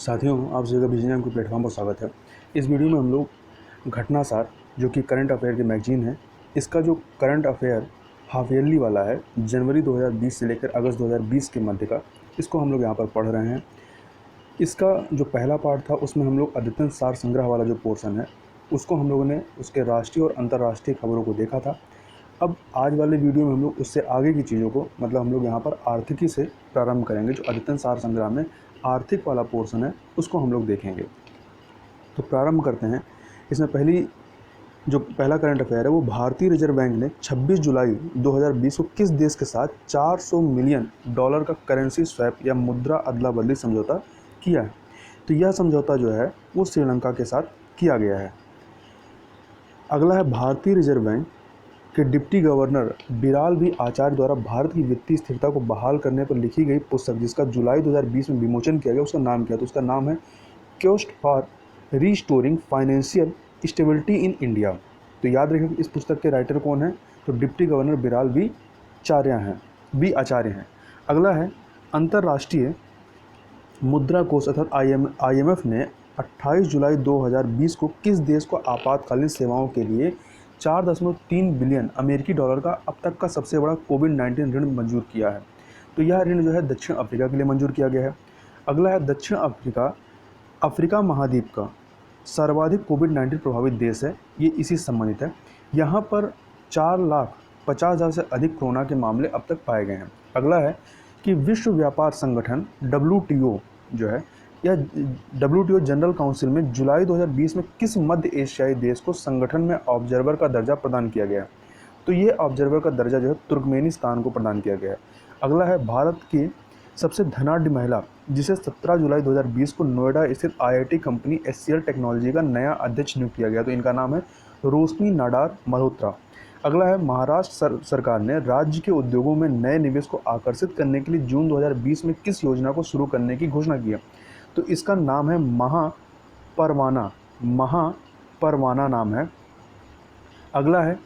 साथियों, आप सभी का बिजनेस के प्लेटफॉर्म पर स्वागत है। इस वीडियो में हम लोग घटनासार जो कि करंट अफेयर की मैगजीन है, इसका जो करंट अफेयर हाफ ईयरली वाला है जनवरी 2020 से लेकर अगस्त 2020 के मध्य का, इसको हम लोग यहाँ पर पढ़ रहे हैं। इसका जो पहला पार्ट था उसमें हम लोग अद्यतन सार संग्रह वाला जो पोर्शन है उसको हम लोगों ने उसके राष्ट्रीय और अंतर्राष्ट्रीय खबरों को देखा था। अब आज वाले वीडियो में हम लोग उससे आगे की चीज़ों को मतलब हम लोग यहाँ पर आर्थिकी से प्रारंभ करेंगे। जो अद्यतन सार संग्रह में आर्थिक वाला पोर्शन है उसको हम लोग देखेंगे। तो प्रारंभ करते हैं। इसमें पहला करंट अफेयर है वो भारतीय रिजर्व बैंक ने 26 जुलाई 2020 को किस देश के साथ $400 मिलियन का करेंसी स्वैप या मुद्रा अदला बदली समझौता किया है। तो यह समझौता जो है वो श्रीलंका के साथ किया गया है। अगला है भारतीय रिजर्व बैंक के डिप्टी गवर्नर बिराल वी आचार्य द्वारा भारत की वित्तीय स्थिरता को बहाल करने पर लिखी गई पुस्तक जिसका जुलाई 2020 में विमोचन किया गया, उसका नाम क्या है? तो उसका नाम है quest for restoring financial stability in India. तो याद रखिए कि इस पुस्तक के राइटर कौन है? तो डिप्टी गवर्नर बिराल वी आचार्य हैं। अगला है अंतर्राष्ट्रीय मुद्रा कोष अर्थात IMF ने 28 जुलाई 2020 को किस देश को आपातकालीन सेवाओं के लिए 4.3 बिलियन अमेरिकी डॉलर का अब तक का सबसे बड़ा कोविड-19 ऋण मंजूर किया है? तो यह ऋण जो है दक्षिण अफ्रीका के लिए मंजूर किया गया है। अगला है दक्षिण अफ्रीका महाद्वीप का सर्वाधिक कोविड-19 प्रभावित देश है, ये इसी से संबंधित है। यहाँ पर 4,50,000 से अधिक कोरोना के मामले अब तक पाए गए हैं। अगला है कि विश्व व्यापार संगठन WTO जो है यह WTO जनरल काउंसिल में जुलाई 2020 में किस मध्य एशियाई देश को संगठन में ऑब्जर्वर का दर्जा प्रदान किया गया है? तो ये ऑब्जर्वर का दर्जा जो है तुर्कमेनिस्तान को प्रदान किया गया है। अगला है भारत की सबसे धनाढ्य महिला जिसे 17 जुलाई 2020 को नोएडा स्थित IIT कंपनी HCL टेक्नोलॉजी का नया अध्यक्ष नियुक्त किया गया। तो इनका नाम है रोशनी नाडार मल्होत्रा। अगला है महाराष्ट्र सरकार ने राज्य के उद्योगों में नए निवेश को आकर्षित करने के लिए जून 2020 में किस योजना को शुरू करने की घोषणा की है? तो इसका नाम है महापरवाना नाम है। अगला है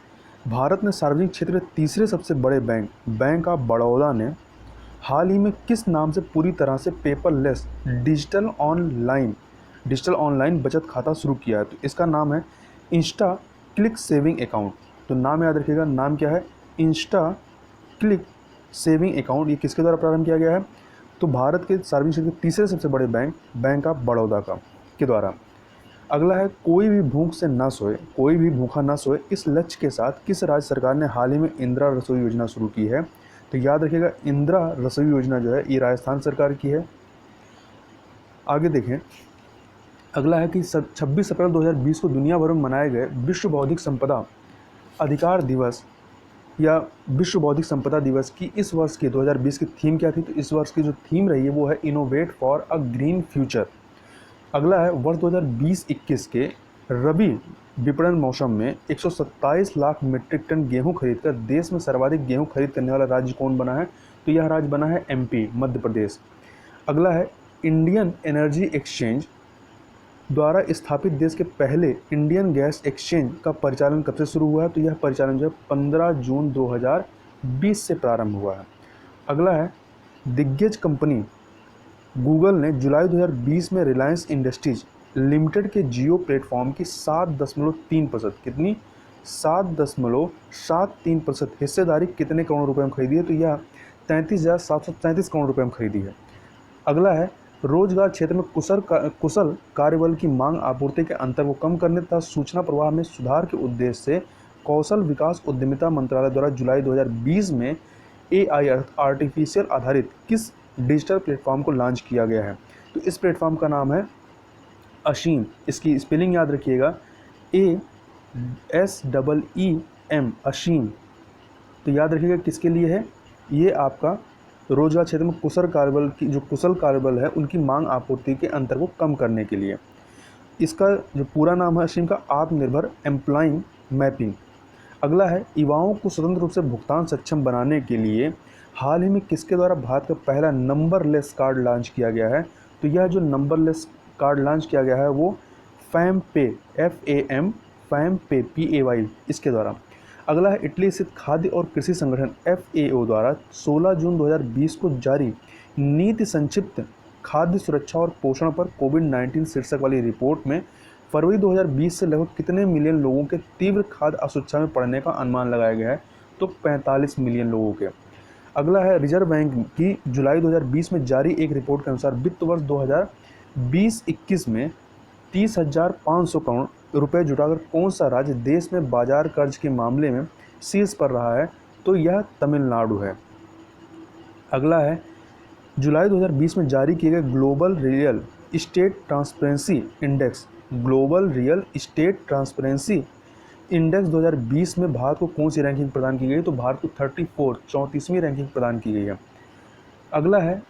भारत में सार्वजनिक क्षेत्र के तीसरे सबसे बड़े बैंक ऑफ बड़ौदा ने हाल ही में किस नाम से पूरी तरह से पेपरलेस डिजिटल ऑनलाइन बचत खाता शुरू किया है? तो इसका नाम है इंस्टा क्लिक सेविंग अकाउंट। तो नाम याद रखिएगा, नाम क्या है? Insta click saving account. ये किसके द्वारा प्रारंभ किया गया है? तो भारत के सार्वजनिक क्षेत्र के तीसरे सबसे बड़े बैंक ऑफ बड़ौदा के द्वारा। अगला है कोई भी भूखा न सोए इस लक्ष्य के साथ किस राज्य सरकार ने हाल ही में इंदिरा रसोई योजना शुरू की है? तो याद रखिएगा इंदिरा रसोई योजना जो है ये राजस्थान सरकार की है। आगे देखें। अगला है कि 26 अप्रैल 2020 को दुनिया भर में मनाए गए विश्व बौद्धिक संपदा अधिकार दिवस या विश्व बौद्धिक संपदा दिवस की इस वर्ष की 2020 की थीम क्या थी? तो इस वर्ष की जो थीम रही है वो है innovate for a green future. अगला है वर्ष 2020-21 के रबी विपणन मौसम में 127 लाख मीट्रिक टन गेहूं खरीदकर देश में सर्वाधिक गेहूं खरीद करने वाला राज्य कौन बना है? तो यह राज्य बना है MP मध्य प्रदेश। अगला है इंडियन एनर्जी एक्सचेंज द्वारा स्थापित देश के पहले इंडियन गैस एक्सचेंज का परिचालन कब से शुरू हुआ है? तो यह परिचालन जो है 15 जून 2020 से प्रारंभ हुआ है। अगला है दिग्गज कंपनी गूगल ने जुलाई 2020 में रिलायंस इंडस्ट्रीज लिमिटेड के जियो प्लेटफॉर्म की 7.3% कितनी 7.73% हिस्सेदारी कितने करोड़ रुपए में खरीदी है? तो यह 33,733 करोड़ रुपए में खरीदी है। अगला है रोजगार क्षेत्र में कुशल कार्यबल की मांग आपूर्ति के अंतर को कम करने तथा सूचना प्रवाह में सुधार के उद्देश्य से कौशल विकास उद्यमिता मंत्रालय द्वारा जुलाई 2020 में AI आर्टिफिशियल आधारित किस डिजिटल प्लेटफॉर्म को लॉन्च किया गया है? तो इस प्लेटफॉर्म का नाम है अशीम। इसकी स्पेलिंग याद रखिएगा ASEEM अशीम। तो याद रखिएगा किसके लिए है? ये आपका रोजगार क्षेत्र में कुशल कार्यबल है उनकी मांग आपूर्ति के अंतर को कम करने के लिए। इसका जो पूरा नाम है अशीम का आत्मनिर्भर एम्प्लॉइंग मैपिंग। अगला है युवाओं को स्वतंत्र रूप से भुगतान सक्षम बनाने के लिए हाल ही में किसके द्वारा भारत का पहला नंबरलेस कार्ड लॉन्च किया गया है? तो यह जो नंबरलेस कार्ड लॉन्च किया गया है वो फैम पे PAY इसके द्वारा। अगला है इटली स्थित खाद्य और कृषि संगठन FAO द्वारा 16 जून 2020 को जारी नीति संक्षिप्त खाद्य सुरक्षा और पोषण पर कोविड-19 शीर्षक वाली रिपोर्ट में फरवरी 2020 से लगभग कितने मिलियन लोगों के तीव्र खाद्य असुरक्षा में पड़ने का अनुमान लगाया गया है? तो 45 मिलियन लोगों के। अगला है रिजर्व बैंक की जुलाई 2020 में जारी एक रिपोर्ट के अनुसार वित्त वर्ष 2020-21 में 30,500 करोड़ रुपए जुटाकर कौन सा राज्य देश में बाजार कर्ज के मामले में शीर्ष पर रहा है? तो यह तमिलनाडु है। अगला है जुलाई 2020 में जारी किए गए global real estate transparency index, global real estate transparency index 2020 में भारत को कौन सी रैंकिंग प्रदान की गई? तो भारत को 34वीं रैंकिंग प्रदान की गई है। अगला है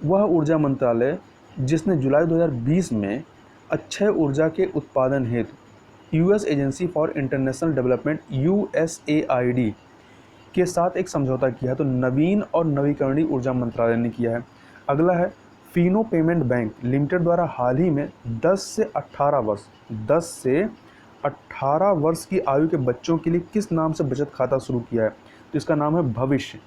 वह ऊर्जा मंत्रालय जिसने जुलाई 2020 में अक्षय ऊर्जा के उत्पादन हेतु US agency for international development USAID के साथ एक समझौता किया है। तो नवीन और नवीकरणीय ऊर्जा मंत्रालय ने किया है। अगला है फिनो पेमेंट बैंक लिमिटेड द्वारा हाल ही में 10 से 18 वर्ष की आयु के बच्चों के लिए किस नाम से बचत खाता शुरू किया है? तो इसका नाम है भविष्य।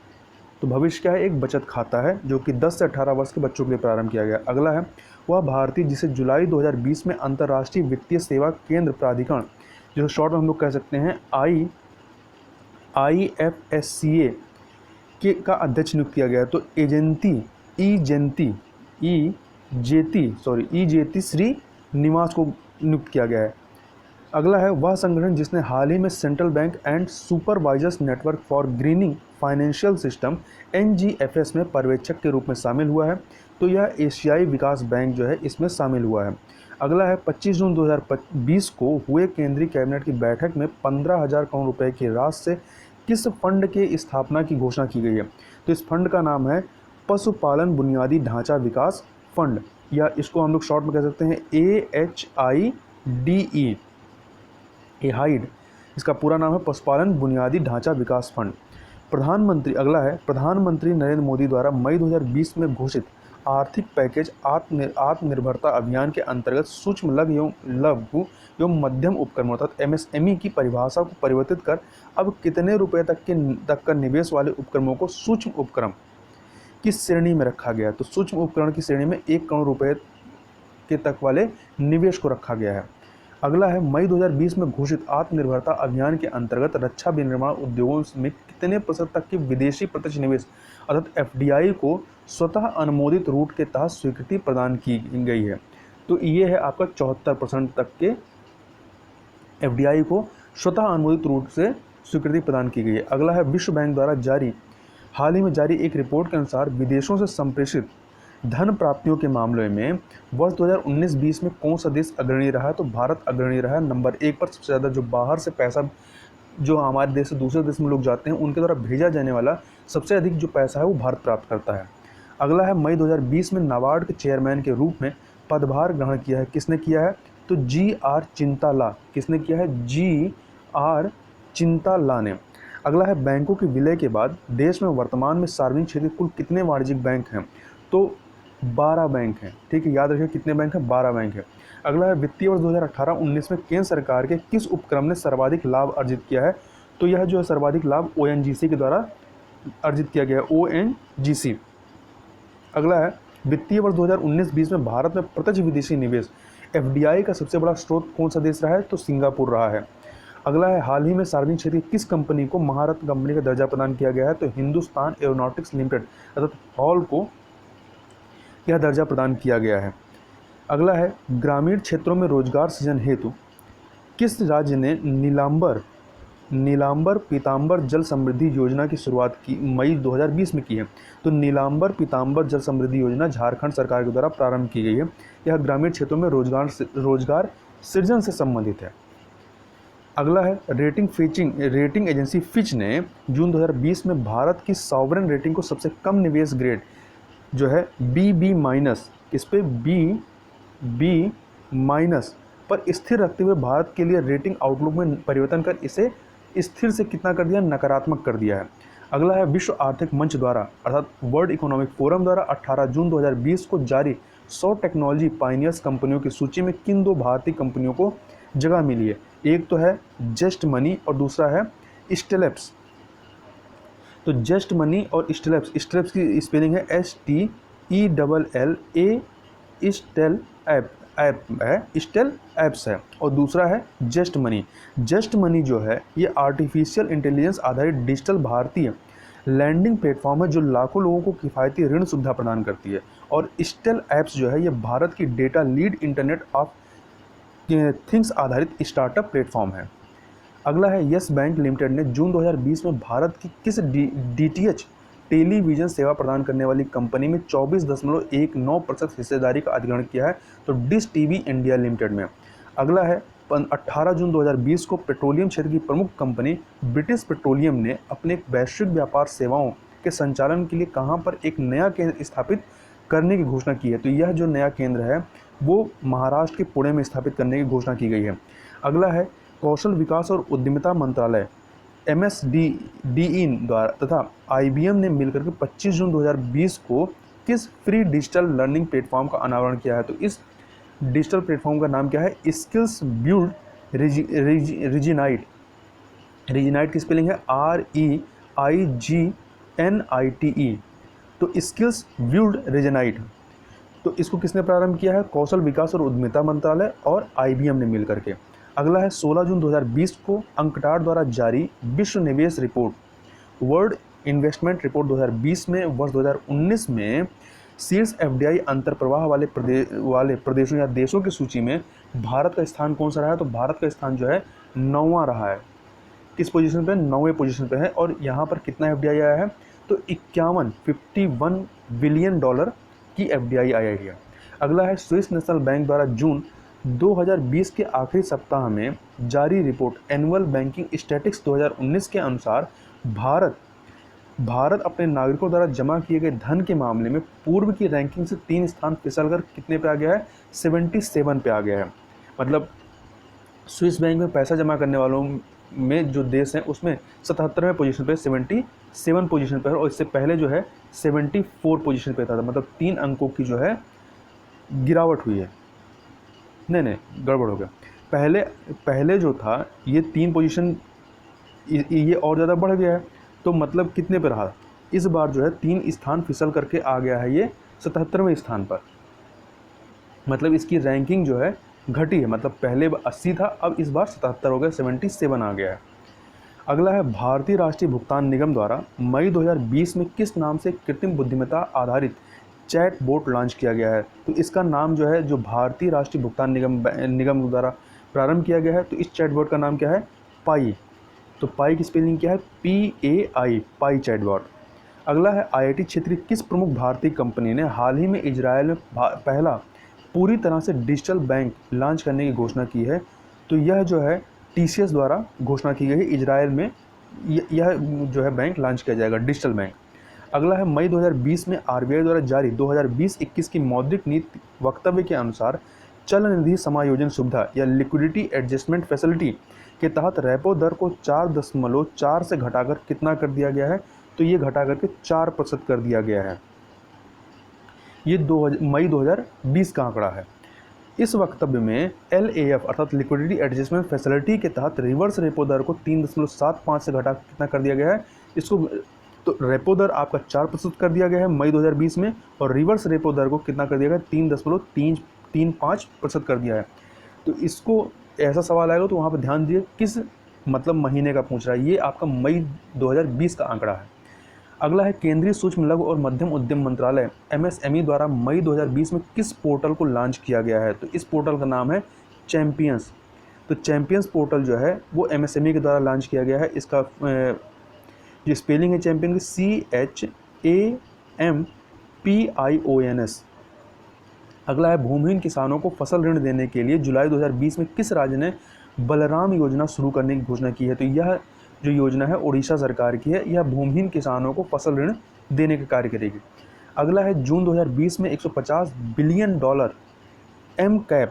तो भविष्य क्या है? एक बचत खाता है जो कि 10 से 18 वर्ष के बच्चों के लिए प्रारंभ किया गया। अगला है वह भारतीय जिसे जुलाई 2020 में अंतर्राष्ट्रीय वित्तीय सेवा केंद्र प्राधिकरण, जो शॉर्ट में हम लोग कह सकते हैं IFSCA का अध्यक्ष नियुक्त किया गया है। तो इजेती श्रीनिवास को नियुक्त किया गया है। अगला है वह संगठन जिसने हाल ही में central bank and supervisors network for grinning financial system NGFS में पर्यवेक्षक के रूप में शामिल हुआ है। तो यह एशियाई विकास बैंक जो है इसमें शामिल हुआ है। अगला है 25 जून 2020 को हुए केंद्रीय कैबिनेट की बैठक में 15,000 करोड़ रुपए की राशि से किस फंड के स्थापना की घोषणा की गई है? तो इस फंड का नाम है पशुपालन बुनियादी ढांचा विकास फंड, या इसको हम लोग शॉर्ट में कह सकते हैं AHIDE, एहाइड इसका पूरा नाम है पशुपालन बुनियादी ढांचा विकास फंड। अगला है प्रधानमंत्री नरेंद्र मोदी द्वारा मई 2020 में घोषित आर्थिक पैकेज आत्मनिर्भरता अभियान के अंतर्गत सूक्ष्म लघु एवं मध्यम उपक्रमों अर्थात MSME की परिभाषा को परिवर्तित कर अब कितने रुपए तक का निवेश वाले उपक्रमों को सूक्ष्म उपक्रम की श्रेणी में रखा गया है? तो सूक्ष्म उपक्रम की श्रेणी में 1 करोड़ रुपए के तक वाले निवेश को रखा गया है। अगला है मई 2020 में घोषित आत्मनिर्भरता अभियान के अंतर्गत रक्षा विनिर्माण उद्योगों में कितने प्रतिशत तक के विदेशी प्रत्यक्ष निवेश अर्थात FDI को स्वतः अनुमोदित रूट के तहत स्वीकृति प्रदान की गई है? तो ये है आपका 74% तक के FDI को स्वतः अनुमोदित रूट से स्वीकृति प्रदान की गई है। अगला है विश्व बैंक द्वारा हाल ही में जारी एक रिपोर्ट के अनुसार विदेशों से संप्रेषित धन प्राप्तियों के मामले में वर्ष 2019-20 में कौन सा देश अग्रणी रहा है? तो भारत अग्रणी रहा है। नंबर 1 पर सबसे ज़्यादा जो बाहर से पैसा जो हमारे देश से दूसरे देश में लोग जाते हैं उनके द्वारा भेजा जाने वाला सबसे अधिक जो पैसा है वो भारत प्राप्त करता है। अगला है मई 2020 में नाबार्ड के चेयरमैन के रूप में पदभार ग्रहण किया है। किसने किया है? तो GR चिंताला। किसने किया है? GR चिंताला ने। अगला है बैंकों के विलय के बाद देश में वर्तमान में सार्वजनिक क्षेत्र के कुल कितने वाणिज्यिक बैंक हैं? तो 12 बैंक हैं। ठीक है, याद रखिए कितने बैंक हैं? 12 बैंक है। अगला है वित्तीय वर्ष 2018-19 में केंद्र सरकार के किस उपक्रम ने सर्वाधिक लाभ अर्जित किया है? तो यह जो है सर्वाधिक लाभ ONGC के द्वारा अर्जित किया गया है, ONGC। अगला है वित्तीय वर्ष 2019-20 में भारत में प्रत्यक्ष विदेशी निवेश FDI का सबसे बड़ा स्रोत कौन सा देश रहा है? तो सिंगापुर रहा है। अगला है हाल ही में सार्वजनिक क्षेत्र की किस कंपनी को महारत्न कंपनी का दर्जा प्रदान किया गया है? तो हिंदुस्तान एरोनॉटिक्स लिमिटेड अर्थात हॉल को यह दर्जा प्रदान किया गया है। अगला है ग्रामीण क्षेत्रों में रोजगार सृजन हेतु किस राज्य ने नीलांबर पीताम्बर जल समृद्धि योजना की शुरुआत की मई 2020 में की है? तो नीलांबर पीताम्बर जल समृद्धि योजना झारखंड सरकार के द्वारा प्रारंभ की गई है। यह ग्रामीण क्षेत्रों में रोजगार सृजन से संबंधित है। अगला है रेटिंग एजेंसी फिच ने जून 2020 में भारत की सॉवरेन रेटिंग को सबसे कम निवेश ग्रेड जो है BB- इस पे B- पर स्थिर रखते हुए भारत के लिए रेटिंग आउटलुक में परिवर्तन कर इसे स्थिर से कितना कर दिया? नकारात्मक कर दिया है। अगला है विश्व आर्थिक मंच द्वारा अर्थात वर्ल्ड इकोनॉमिक फोरम द्वारा 18 जून 2020 को जारी 100 टेक्नोलॉजी पाइनियर्स कंपनियों की सूची में किन 2 भारतीय कंपनियों को जगह मिली है? एक तो है जस्ट मनी और दूसरा है स्टेलेप्स। तो जस्ट मनी और स्टेलेप्स की स्पेलिंग है STLEPS। ELLA स्टेल ऐप है, स्टेल ऐप्स है। और दूसरा है जस्ट मनी। जस्ट मनी जो है ये आर्टिफिशियल इंटेलिजेंस आधारित डिजिटल भारतीय लैंडिंग प्लेटफॉर्म है जो लाखों लोगों को किफ़ायती ऋण सुविधा प्रदान करती है। और स्टेल ऐप्स जो है ये भारत की data lead internet of things आधारित स्टार्टअप प्लेटफॉर्म है। अगला है यस बैंक लिमिटेड ने जून 2020 में भारत की किस DTH टेलीविज़न सेवा प्रदान करने वाली कंपनी में 24.19% हिस्सेदारी का अधिग्रहण किया है? तो डिश टीवी इंडिया लिमिटेड में। अगला है 18 जून 2020 को पेट्रोलियम क्षेत्र की प्रमुख कंपनी ब्रिटिश पेट्रोलियम ने अपने वैश्विक व्यापार सेवाओं के संचालन के लिए कहां पर एक नया केंद्र स्थापित करने की घोषणा की है? तो यह जो नया केंद्र है वो महाराष्ट्र के पुणे में स्थापित करने की घोषणा की गई है। अगला है कौशल विकास और उद्यमिता मंत्रालय MSDE द्वारा तथा IBM ने मिलकर के 25 जून 2020 को किस फ्री डिजिटल लर्निंग प्लेटफॉर्म का अनावरण किया है? तो इस डिजिटल प्लेटफॉर्म का नाम क्या है? Skills build रिजिनाइट। रिजिनाइट की स्पेलिंग है REIGNITE। तो स्किल्स बिल्ड रिजिनाइट, तो इसको किसने प्रारंभ किया है? कौशल विकास और उद्यमिता मंत्रालय और IBM ने मिलकर के। अगला है 16 जून 2020 को अंकटार द्वारा जारी विश्व निवेश रिपोर्ट वर्ल्ड इन्वेस्टमेंट रिपोर्ट 2020 में वर्ष 2019 में शीर्ष FDI अंतर्प्रवाह वाले प्रदेशों या देशों की सूची में भारत का स्थान कौन सा रहा है? तो भारत का स्थान जो है 9वां रहा है। किस पोजीशन पे? 9वें पोजीशन पे है। और यहाँ पर कितना FDI आया है? तो 51 बिलियन डॉलर की FDI आई है। अगला है स्विस नेशनल बैंक द्वारा जून 2020 के आखिरी सप्ताह में जारी रिपोर्ट एनुअल बैंकिंग स्टैटिस्टिक्स 2019 के अनुसार भारत अपने नागरिकों द्वारा जमा किए गए धन के मामले में पूर्व की रैंकिंग से 3 स्थान फिसलकर कितने पे आ गया है? 77 पे आ गया है। मतलब स्विस बैंक में पैसा जमा करने वालों में जो देश हैं उसमें 77वें पोजीशन पे 77 पोजीशन पर है। और इससे पहले जो है 74 पोजीशन पे था। मतलब 3 अंकों की जो है गिरावट हुई है। नहीं गड़बड़ हो गया। पहले जो था ये 3 पोजीशन ये और ज़्यादा बढ़ गया है। तो मतलब कितने पे रहा? इस बार जो है 3 स्थान फिसल करके आ गया है ये 77वें स्थान पर। मतलब इसकी रैंकिंग जो है घटी है। मतलब पहले 80 था, अब इस बार 77 हो गया, 77 आ गया है। अगला है भारतीय राष्ट्रीय भुगतान निगम द्वारा मई 2020 में किस नाम से कृत्रिम बुद्धिमत्ता आधारित चैट बोट लॉन्च किया गया है? तो इसका नाम जो है जो भारतीय राष्ट्रीय भुगतान निगम द्वारा प्रारंभ किया गया है, तो इस चैट बोट का नाम क्या है? पाई। तो पाई की स्पेलिंग क्या है? PAI, पाई चैट बोट। अगला है IIT क्षेत्र की किस प्रमुख भारतीय कंपनी ने हाल ही में इजरायल में पहला पूरी तरह से डिजिटल बैंक लॉन्च करने की घोषणा की है? तो यह जो है TCS द्वारा घोषणा की गई है। इजरायल में यह जो है बैंक लॉन्च किया जाएगा, डिजिटल बैंक। अगला है मई 2020 में RBI द्वारा जारी 2020-21 की मौद्रिक नीति वक्तव्य के अनुसार चल निधि समायोजन सुविधा या लिक्विडिटी एडजस्टमेंट फैसिलिटी के तहत रेपो दर को 4.4 से घटाकर कितना कर दिया गया है? तो ये घटा करके 4% कर दिया गया है। ये मई 2020 का आंकड़ा है। इस वक्तव्य में LAF अर्थात लिक्विडिटी एडजस्टमेंट फैसिलिटी के तहत रिवर्स रेपो दर को 3.75 से घटा कितना कर दिया गया है? इसको तो रेपो दर आपका 4% कर दिया गया है मई 2020 में, और रिवर्स रेपो दर को कितना कर दिया गया? 3.35% कर दिया है। तो इसको ऐसा सवाल आएगा तो वहाँ पर ध्यान दीजिए किस मतलब महीने का पूछ रहा है। ये आपका मई 2020 का आंकड़ा है। अगला है केंद्रीय सूक्ष्म लघु और मध्यम उद्यम मंत्रालय MSME द्वारा मई 2020 में किस पोर्टल को लॉन्च किया गया है? तो इस पोर्टल का नाम है चैंपियंस। तो चैंपियंस पोर्टल जो है वो MSME के द्वारा लॉन्च किया गया है। इसका जो स्पेलिंग है चैंपियन की CHAMPIONS। अगला है भूमिहीन किसानों को फसल ऋण देने के लिए जुलाई 2020 में किस राज्य ने बलराम योजना शुरू करने की घोषणा की है? तो यह जो योजना है उड़ीसा सरकार की है। यह भूमिहीन किसानों को फसल ऋण देने का कार्य करेगी। अगला है जून 2020 में 150 बिलियन डॉलर MCAP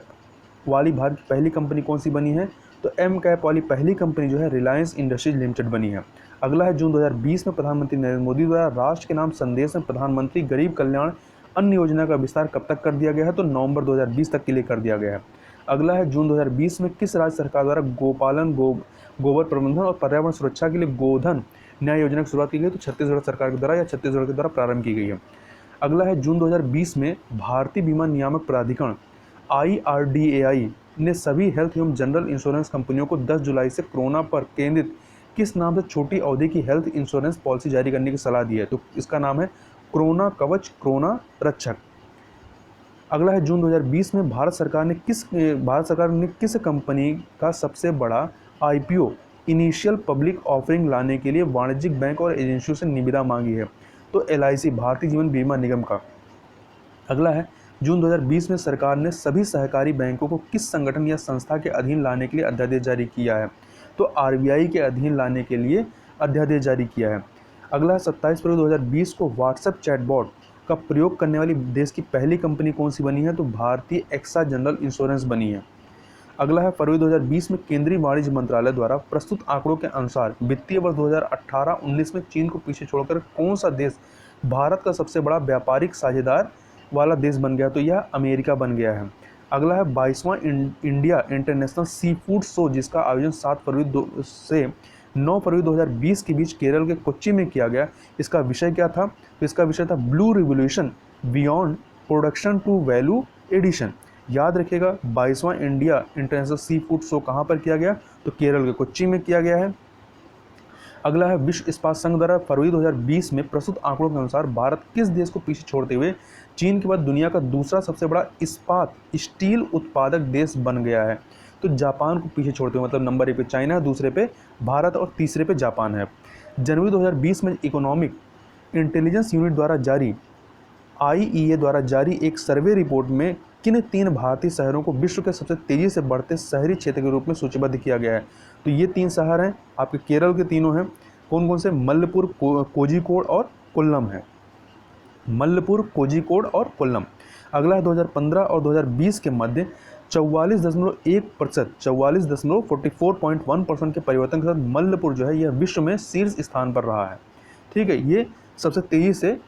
वाली भारत की पहली कंपनी कौन सी बनी है? तो MCAP वाली पहली कंपनी जो है रिलायंस इंडस्ट्रीज लिमिटेड बनी है। अगला है जून 2020 में प्रधानमंत्री नरेंद्र मोदी द्वारा राष्ट्र के नाम संदेश में प्रधानमंत्री गरीब कल्याण अन्न योजना का विस्तार कब तक कर दिया गया है? तो नवंबर 2020 तक के लिए कर दिया गया है। अगला है जून 2020 में किस राज्य सरकार द्वारा गोपालन गोबर प्रबंधन और पर्यावरण सुरक्षा के लिए गोधन न्याय योजना की शुरुआत की गई? तो छत्तीसगढ़ सरकार के द्वारा या छत्तीसगढ़ के द्वारा प्रारंभ की गई है। अगला है जून 2020 में भारतीय बीमा नियामक प्राधिकरण IRDAI ने सभी हेल्थ एवं जनरल इंश्योरेंस कंपनियों को 10 जुलाई से कोरोना पर केंद्रित किस नाम से छोटी अवधि की हेल्थ इंश्योरेंस पॉलिसी जारी करने की सलाह दी है। तो इसका नाम है कोरोना कवच, कोरोना रक्षक। अगला है जून 2020 में भारत सरकार ने किस कंपनी का सबसे बड़ा IPO इनिशियल पब्लिक ऑफरिंग लाने के लिए वाणिज्यिक बैंक और एजेंसियों से निविदा मांगी है। तो LIC, भारतीय जीवन बीमा निगम का। अगला है जून 2020 में सरकार ने सभी सहकारी बैंकों को किस संगठन या संस्था के अधीन लाने के लिए अध्यादेश जारी किया है। तो RBI के अधीन लाने के लिए अध्यादेश जारी किया है। अगला 27 फरवरी 2020 को व्हाट्सएप चैटबॉट का प्रयोग करने वाली देश की पहली कंपनी कौन सी बनी है। तो भारतीय एक्सा जनरल इंश्योरेंस बनी है। अगला है फरवरी 2020 में केंद्रीय वाणिज्य मंत्रालय द्वारा प्रस्तुत आंकड़ों के अनुसार वित्तीय वर्ष 2018-19 में चीन को पीछे छोड़कर कौन सा देश भारत का सबसे बड़ा व्यापारिक साझेदार वाला देश बन गया। तो यह अमेरिका बन गया है। अगला है 22वां India international sea food show, जिसका आयोजन 7 फरवरी से 9 फरवरी 2020 के बीच केरल के कोच्चि में किया गया। इसका विषय क्या था। तो इसका विषय था blue revolution beyond production to value addition. याद रखिएगा 22वां India international sea food show कहाँ पर किया गया। तो केरल के कोच्चि में किया गया है। अगला है विश्व इस्पात संघ द्वारा फरवरी 2020 में प्रस्तुत आंकड़ों के अनुसार भारत किस देश को पीछे छोड़ते हुए चीन के बाद दुनिया का दूसरा सबसे बड़ा इस्पात स्टील उत्पादक देश बन गया है। तो जापान को पीछे छोड़ते हुए, मतलब नंबर 1 पे चाइना है, दूसरे पे भारत और तीसरे पे जापान है। जनवरी 2020 में इकोनॉमिक इंटेलिजेंस यूनिट द्वारा जारी IEA द्वारा जारी एक सर्वे रिपोर्ट में किन 3 भारतीय शहरों को विश्व के सबसे तेजी से बढ़ते शहरी क्षेत्र के रूप में सूचीबद्ध किया गया है। तो ये 3 शहर हैं आपके केरल के, तीनों हैं। कौन कौन से। मल्लपुर, कोझिकोड और कोल्लम है। मल्लपुर, कोझिकोड और कोल्लम। अगला है 2015 और 2020 के मध्य 44.1%, 44.1% के परिवर्तन के साथ मल्लपुर जो है यह विश्व में शीर्ष स्थान पर रहा है। ठीक है, ये सबसे तेजी से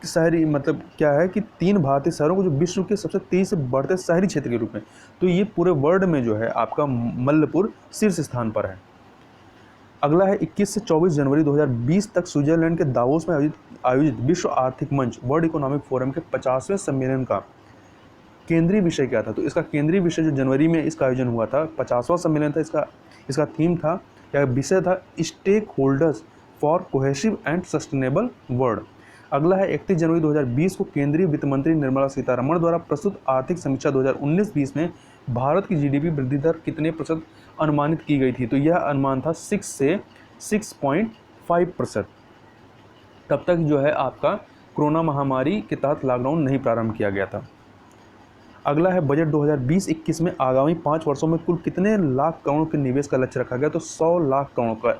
शहरी, मतलब क्या है कि 3 भारतीय शहरों को जो विश्व के सबसे तेजी से बढ़ते शहरी क्षेत्र के रूप में, तो ये पूरे वर्ल्ड में जो है आपका मल्लपुर शीर्ष स्थान पर है। अगला है 21 से 24 जनवरी 2020 तक स्विट्जरलैंड के दावोस में आयोजित विश्व आर्थिक मंच वर्ल्ड इकोनॉमिक फोरम के 50वें सम्मेलन का केंद्रीय विषय क्या था। तो इसका केंद्रीय विषय जो जनवरी में इसका आयोजन हुआ था, 50वां सम्मेलन था, इसका थीम था या विषय था stakeholders for cohesive and sustainable world. अगला है 31 जनवरी 2020 को केंद्रीय वित्त मंत्री निर्मला सीतारमण द्वारा प्रस्तुत आर्थिक समीक्षा 2019-20 में भारत की GDP वृद्धि दर कितने प्रतिशत अनुमानित की गई थी। तो यह अनुमान था 6 से 6.5%। तब तक जो है आपका कोरोना महामारी के तहत लॉकडाउन नहीं प्रारंभ किया गया था। अगला है बजट 2020-21 में आगामी 5 वर्षों में कुल कितने लाख करोड़ के निवेश का लक्ष्य रखा गया। तो 100 लाख करोड़ का।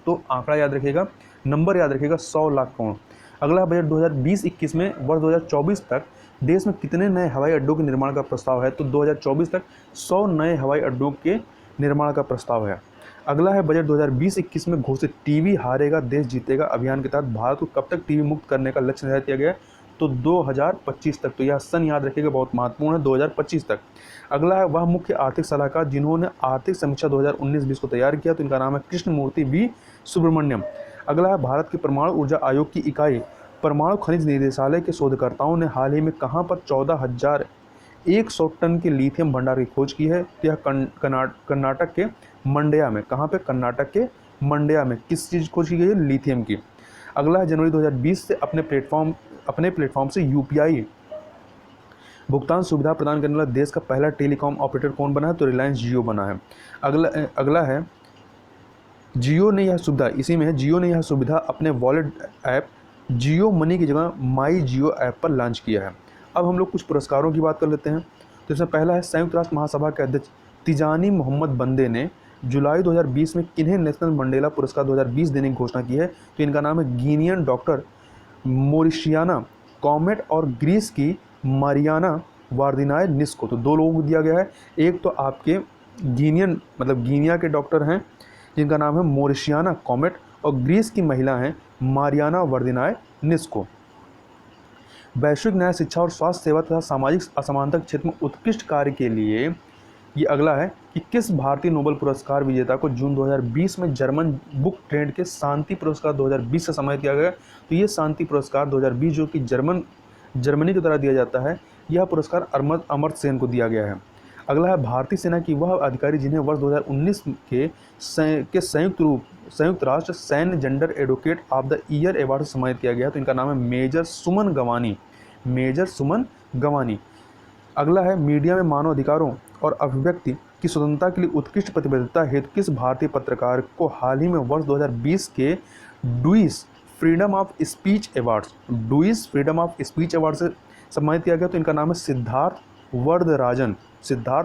तो आंकड़ा याद रखिएगा, नंबर याद रखिएगा, 100 लाख करोड़। अगला बजट 2020-21 में वर्ष 2024 तक देश में कितने नए हवाई अड्डों के निर्माण का प्रस्ताव है। तो 2024 तक 100 नए हवाई अड्डों के निर्माण का प्रस्ताव है। अगला है बजट 2020-21 में घोषित टीबी हारेगा देश जीतेगा अभियान के तहत भारत को कब तक टीबी मुक्त करने का लक्ष्य निर्धारित किया गया है। तो 2025 तक। तो यह सन याद रखिएगा, बहुत महत्वपूर्ण है, 2025 तक। अगला है वह मुख्य आर्थिक सलाहकार जिन्होंने आर्थिक समीक्षा 2019-20 को तैयार किया। तो इनका नाम है कृष्णमूर्ति V सुब्रमण्यम। अगला है भारत के परमाणु ऊर्जा आयोग की इकाई परमाणु खनिज निदेशालय के शोधकर्ताओं ने हाल ही में कहां पर 14,100 टन के लिथियम भंडार की खोज की है। यह कर्नाटक के मंड्या में। कहां पे। कर्नाटक के मंड्या में। किस चीज़ खोज की गई है। लिथियम की। अगला है जनवरी 2020 से अपने प्लेटफॉर्म से UPI भुगतान सुविधा प्रदान करने वाला देश का पहला टेलीकॉम ऑपरेटर कौन बना है। तो रिलायंस जियो बना है। अगला है जियो ने यह सुविधा, इसी में है, जियो ने यह सुविधा अपने वॉलेट ऐप जियो मनी की जगह माई जियो ऐप पर लॉन्च किया है। अब हम लोग कुछ पुरस्कारों की बात कर लेते हैं। तो इसमें पहला है संयुक्त राष्ट्र महासभा के अध्यक्ष तिजानी मोहम्मद बंदे ने जुलाई 2020 में किन्हें नेशनल मंडेला पुरस्कार 2020 देने की घोषणा की है। तो इनका नाम है गिनियन डॉक्टर मोरिशियाना कॉमेट और ग्रीस की मारियाना वार्दिनाय निस्को। तो 2 लोगों को दिया गया है। एक तो आपके गिनियन, मतलब गिनिया के डॉक्टर हैं जिनका नाम है मोरिशियाना कॉमेट, और ग्रीस की महिला हैं मारियाना वर्दिनाय निस्को। वैश्विक न्याय, शिक्षा और स्वास्थ्य सेवा तथा सामाजिक असमानता के क्षेत्र में उत्कृष्ट कार्य के लिए ये अगला है कि किस भारतीय नोबेल पुरस्कार विजेता को जून 2020 में जर्मन बुक ट्रेंड के शांति पुरस्कार 2020 से सम्मानित किया गया। तो ये शांति पुरस्कार 2020 जो कि जर्मन जर्मनी के द्वारा दिया जाता है। यह पुरस्कार अमर्त्य सेन को दिया गया है। अगला है भारतीय सेना की वह अधिकारी जिन्हें वर्ष 2019 के संयुक्त राष्ट्र सैन्य gender advocate of the year award से सम्मानित किया गया। तो इनका नाम है मेजर सुमन गवानी। मेजर सुमन गवानी। अगला है मीडिया में मानव अधिकारों और अभिव्यक्ति की स्वतंत्रता के लिए उत्कृष्ट प्रतिबद्धता हेतु किस भारतीय पत्रकार को हाल ही में वर्ष 2020 के डुइस फ्रीडम ऑफ स्पीच अवार्ड से सम्मानित किया गया। तो इनका नाम है सिद्धार्थ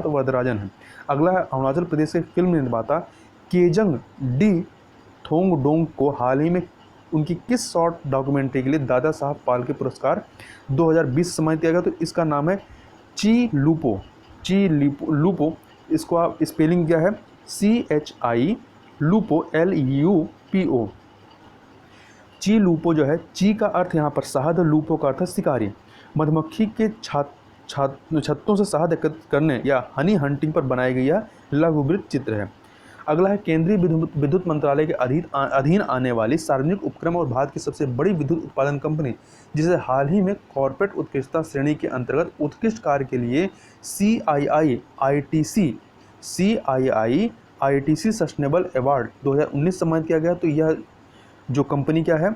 वर्धराजन है। अगला है अरुणाचल प्रदेश के फिल्म निर्माता केजंग डी थोंगडोंग को हाल ही में उनकी किस शॉर्ट डॉक्यूमेंट्री के लिए दादा साहब फाल्के पुरस्कार 2020 सम्मानित किया गया। तो इसका नाम है ची लूपो। इसको आप स्पेलिंग क्या है CHI लूपो LUPO। ची लूपो जो है, ची का अर्थ यहाँ पर शहद, लूपो का अर्थ है शिकारी। मधुमक्खी के छत्तों से शहद एकत्र करने या हनी हंटिंग पर बनाई गई यह लघुवृत्त चित्र है। अगला है केंद्रीय विद्युत मंत्रालय के अधीन आने वाली सार्वजनिक उपक्रम और भारत की सबसे बड़ी विद्युत उत्पादन कंपनी जिसे हाल ही में कॉर्पोरेट उत्कृष्टता श्रेणी के अंतर्गत उत्कृष्ट कार्य के लिए CII-ITC सस्टेनेबल अवार्ड 2019 सम्मानित किया गया। तो यह जो कंपनी क्या है,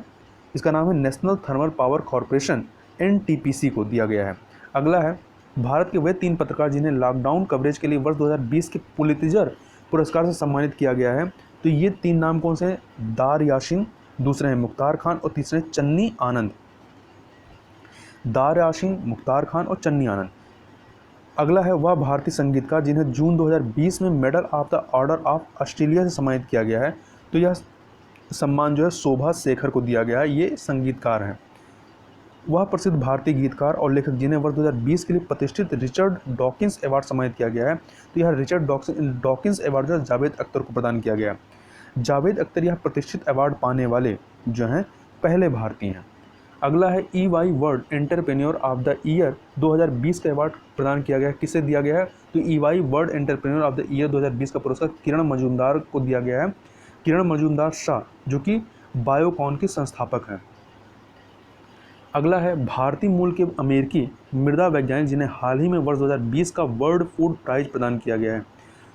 इसका नाम है national thermal power corporation NTPC को दिया गया है। अगला है भारत के वे 3 पत्रकार जिन्हें लॉकडाउन कवरेज के लिए वर्ष 2020 के पुलित्जर पुरस्कार से सम्मानित किया गया है। तो ये 3 नाम कौन से हैं? दार याशीन, दूसरे हैं मुख्तार खान और तीसरे चन्नी आनंद। दार याशीन, मुख्तार खान और चन्नी आनंद। अगला है वह भारतीय संगीतकार जिन्हें जून 2020 में medal of the order of Australia से सम्मानित किया गया है। तो यह सम्मान जो है शोभा शेखर को दिया गया है। ये संगीतकार हैं। वह प्रसिद्ध भारतीय गीतकार और लेखक जिन्हें वर्ष 2020 के लिए प्रतिष्ठित रिचर्ड डॉकिंस अवार्ड सम्मानित किया गया है। तो यह रिचर्ड डॉकिंस अवार्ड जो है जावेद अख्तर को प्रदान किया गया। जावेद अख्तर यह प्रतिष्ठित अवार्ड पाने वाले जो हैं पहले भारतीय हैं। अगला है EY world entrepreneur of the year 2020 का अवार्ड प्रदान किया गया। किसे दिया गया है? तो EY world entrepreneur of the year 2020 का पुरस्कार किरण मजूमदार को दिया गया है। किरण मजूमदार शाह जो कि बायोकॉन के संस्थापक हैं। अगला है भारतीय मूल के अमेरिकी मृदा वैज्ञानिक जिन्हें हाल ही में वर्ष 2020 का वर्ल्ड फूड प्राइज प्रदान किया गया है।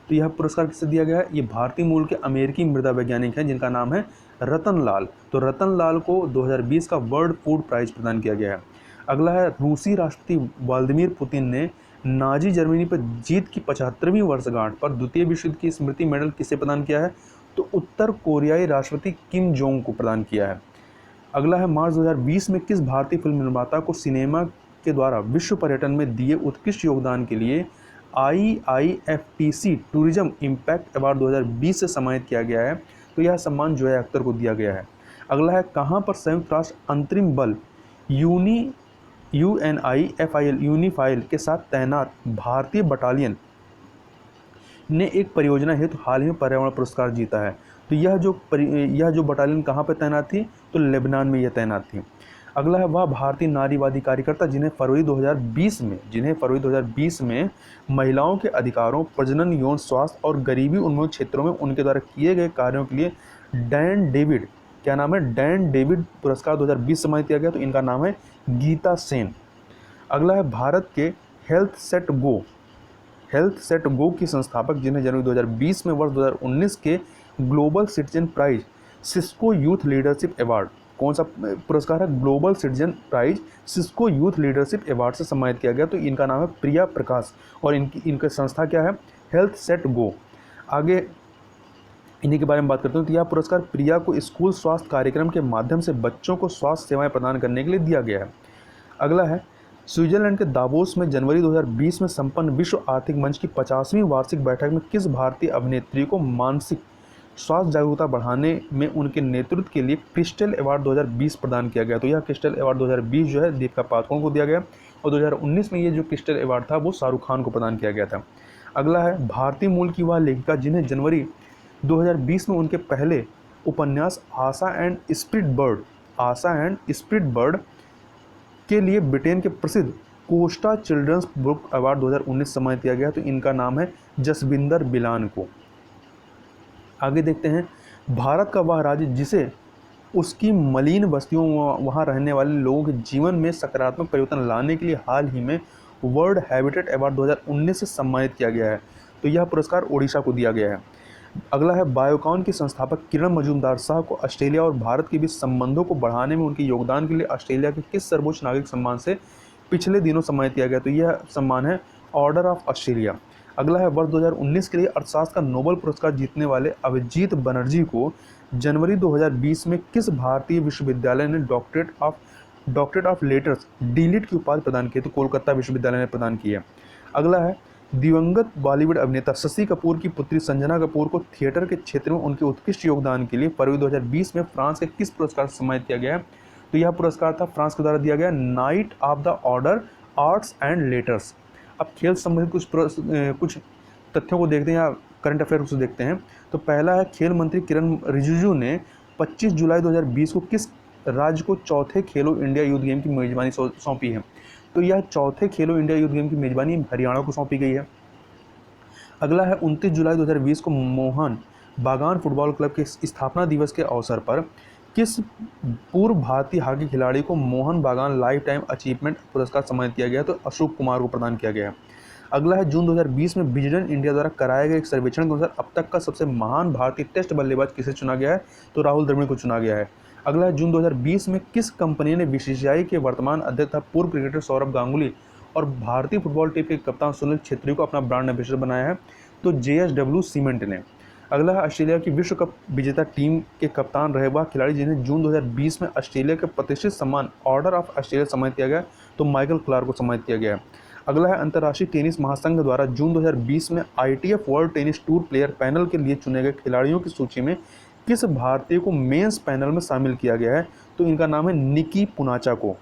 तो यह पुरस्कार किससे दिया गया है? ये भारतीय मूल के अमेरिकी मृदा वैज्ञानिक हैं जिनका नाम है रतन लाल। तो रतन लाल को 2020 का वर्ल्ड फूड प्राइज प्रदान किया गया है। अगला है रूसी राष्ट्रपति व्लादिमीर पुतिन ने नाजी जर्मनी पर जीत की 75वीं वर्षगांठ पर द्वितीय विश्व युद्ध की स्मृति मेडल किसे प्रदान किया है? तो उत्तर कोरियाई राष्ट्रपति किम जोंग को प्रदान किया है। अगला है मार्च 2020 में किस भारतीय फिल्म निर्माता को सिनेमा के द्वारा विश्व पर्यटन में दिए उत्कृष्ट योगदान के लिए IIFTC टूरिज्म इम्पैक्ट अवार्ड 2020 से सम्मानित किया गया है? तो यह सम्मान जोया अख्तर को दिया गया है। अगला है कहाँ पर संयुक्त राष्ट्र अंतरिम बल यूनिफाइल के साथ तैनात भारतीय बटालियन ने एक परियोजना हेतु हाल ही में पर्यावरण पुरस्कार जीता है। तो यह जो बटालियन कहाँ पर तैनात थी? तो लेबनान में यह तैनात थी। अगला है वह भारतीय नारीवादी कार्यकर्ता जिन्हें फरवरी 2020 में महिलाओं के अधिकारों, प्रजनन, यौन स्वास्थ्य और गरीबी उन्मुक्त क्षेत्रों में उनके द्वारा किए गए कार्यों के लिए डैन डेविड पुरस्कार 2020 सम्मानित किया गया। तो इनका नाम है गीता सेन। अगला है भारत के हेल्थ सेट गो की संस्थापक जिन्हें जनवरी 2020 में वर्ष 2019 के global citizen prize Cisco youth leadership award, कौन सा पुरस्कार है? Global citizen prize Cisco youth leadership award से सम्मानित किया गया। तो इनका नाम है प्रिया प्रकाश और इनकी संस्था क्या है? Health set go. आगे इन्हीं के बारे में बात करते हैं। तो यह पुरस्कार प्रिया को स्कूल स्वास्थ्य कार्यक्रम के माध्यम से बच्चों को स्वास्थ्य सेवाएं प्रदान करने के लिए दिया गया है। अगला है स्विट्जरलैंड के दावोस में जनवरी 2020 में संपन्न विश्व आर्थिक मंच की 50वीं वार्षिक बैठक में किस भारतीय अभिनेत्री को मानसिक स्वास्थ्य जागरूकता बढ़ाने में उनके नेतृत्व के लिए क्रिस्टल अवार्ड 2020 प्रदान किया गया? तो यह क्रिस्टल अवार्ड 2020 जो है दीपिका पादुकोण को दिया गया और 2019 में ये जो क्रिस्टल अवार्ड था वो शाहरुख खान को प्रदान किया गया था। अगला है भारतीय मूल की वह लेखिका जिन्हें जनवरी 2020 में उनके पहले उपन्यास आशा एंड स्प्रिट बर्ड के लिए ब्रिटेन के प्रसिद्ध कोस्टा चिल्ड्रंस बुक अवार्ड 2019 सम्मानित किया गया। तो इनका नाम है जसविंदर बिलान को। आगे देखते हैं भारत का वह राज्य जिसे उसकी मलिन बस्तियों वहाँ रहने वाले लोगों के जीवन में सकारात्मक परिवर्तन लाने के लिए हाल ही में वर्ल्ड हैबिटेट अवार्ड 2019 से सम्मानित किया गया है। तो यह पुरस्कार ओडिशा को दिया गया है। अगला है बायोकॉन के संस्थापक किरण मजूमदार शाह को ऑस्ट्रेलिया और भारत के बीच संबंधों को बढ़ाने में उनके योगदान के लिए ऑस्ट्रेलिया के किस सर्वोच्च नागरिक सम्मान से पिछले दिनों सम्मानित किया गया? तो यह सम्मान है ऑर्डर ऑफ ऑस्ट्रेलिया। अगला है वर्ष 2019 के लिए अर्थशास्त्र का नोबेल पुरस्कार जीतने वाले अभिजीत बनर्जी को जनवरी 2020 में किस भारतीय विश्वविद्यालय ने डॉक्टरेट ऑफ लेटर्स डीलिट की उपाधि प्रदान की? तो कोलकाता विश्वविद्यालय ने प्रदान की है। अगला है दिवंगत बॉलीवुड अभिनेता शशि कपूर की पुत्री संजना कपूर को थिएटर के क्षेत्र में उनके उत्कृष्ट योगदान के लिए फरवरी 2020 में फ्रांस के किस पुरस्कार से सम्मानित किया गया है? तो यह पुरस्कार था फ्रांस के द्वारा दिया गया night of the order arts and letters. अब खेल संबंधित कुछ तथ्यों को देखते हैं या करंट अफेयर को देखते हैं। तो पहला है खेल मंत्री किरण रिजिजू ने 25 जुलाई 2020 को किस राज्य को चौथे खेलो इंडिया यूथ गेम की मेजबानी सौंपी है? तो यह चौथे खेलो इंडिया यूथ गेम की मेजबानी हरियाणा को सौंपी गई है। अगला है 29 जुलाई 2020 को मोहन बागान फुटबॉल क्लब के स्थापना दिवस के अवसर पर किस पूर्व भारतीय हॉकी खिलाड़ी को मोहन बागान लाइफ टाइम अचीवमेंट पुरस्कार सम्मानित किया गया? तो अशोक कुमार को प्रदान किया गया। अगला है जून 2020 में विजडन इंडिया द्वारा कराए गए एक सर्वेक्षण के अनुसार अब तक का सबसे महान भारतीय टेस्ट बल्लेबाज किसे चुना गया है? तो राहुल द्रविड़ को चुना गया है। अगला है जून 2020 में किस कंपनी ने बीसीसीआई के वर्तमान अध्यक्ष तथा पूर्व क्रिकेटर सौरभ गांगुली और भारतीय फुटबॉल टीम के कप्तान सुनील छेत्री को अपना ब्रांड एम्बेसडर बनाया है? तो JSW सीमेंट ने। अगला है ऑस्ट्रेलिया की विश्व कप विजेता टीम के कप्तान रहे वह खिलाड़ी जिन्हें जून 2020 में ऑस्ट्रेलिया के प्रतिष्ठित सम्मान ऑर्डर ऑफ ऑस्ट्रेलिया सम्मानित किया गया, तो माइकल क्लार्क को सम्मानित किया गया है। अगला है अंतर्राष्ट्रीय टेनिस महासंघ द्वारा जून 2020 में ITF world tennis tour player panel के लिए चुने गए खिलाड़ियों की सूची में किस भारतीय को मेंस पैनल में शामिल किया गया है? तो इनका नाम है निकी पुनाचा को।